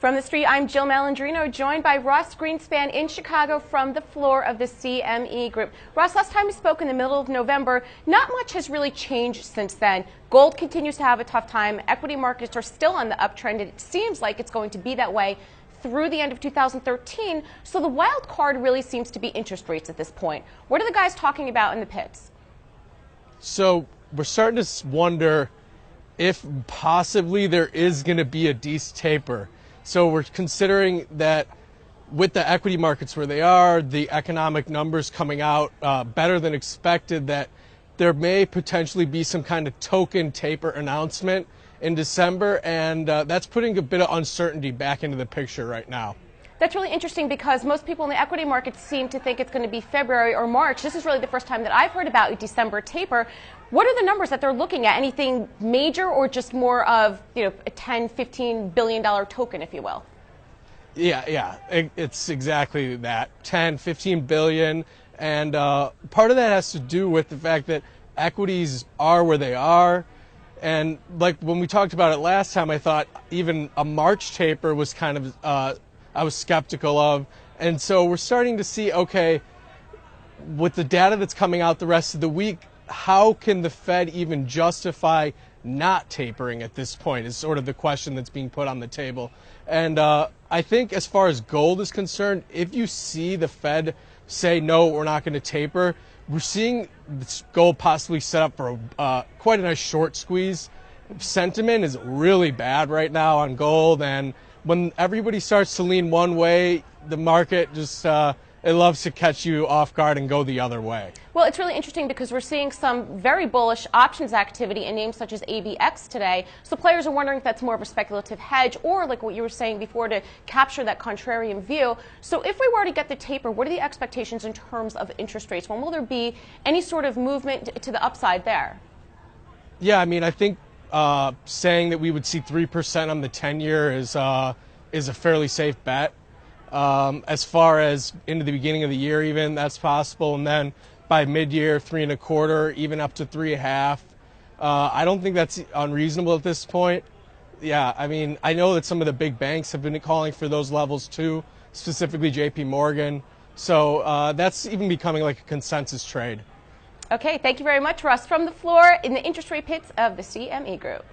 From the street, I'm Jill Malandrino, joined by Ross Greenspan in Chicago from the floor of the CME Group. Ross, last time we spoke in the middle of November, not much has really changed since then. Gold continues to have a tough time. Equity markets are still on the uptrend, and it seems like it's going to be that way through the end of 2013. So the wild card really seems to be interest rates at this point. What are the guys talking about in the pits? So we're starting to wonder if possibly there is going to be a decent taper. So we're considering that with the equity markets where they are, the economic numbers coming out better than expected, that there may potentially be some kind of token taper announcement in December, and that's putting a bit of uncertainty back into the picture right now. That's really interesting because most people in the equity markets seem to think it's going to be February or March. This is really the first time that I've heard about a December taper. What are the numbers that they're looking at? Anything major or just more of, a $10, $15 billion token, if you will? Yeah, it's exactly that, 10, 15 billion. And part of that has to do with the fact that equities are where they are. And like when we talked about it last time, I thought even a March taper was kind of, I was skeptical of. And so we're starting to see, okay, with the data that's coming out the rest of the week, how can the Fed even justify not tapering at this point is sort of the question that's being put on the table. And I think as far as gold is concerned, if you see the Fed say, no, we're not going to taper, we're seeing gold possibly set up for quite a nice short squeeze. Sentiment is really bad right now on gold, and when everybody starts to lean one way, the market just it loves to catch you off guard and go the other way. Well, it's really interesting because we're seeing some very bullish options activity in names such as ABX today. So players are wondering if that's more of a speculative hedge or, like what you were saying before, to capture that contrarian view. So if we were to get the taper, what are the expectations in terms of interest rates? When will there be any sort of movement to the upside there? Yeah, I mean, I think saying that we would see 3% on the 10-year is a fairly safe bet. As far as into the beginning of the year, even that's possible, and then by mid-year, 3.25, even up to 3.5. I don't think that's unreasonable at this point. Yeah, I mean, I know that some of the big banks have been calling for those levels too, specifically J.P. Morgan. So that's even becoming like a consensus trade. Okay, thank you very much, Russ. From the floor in the interest rate pits of the CME Group.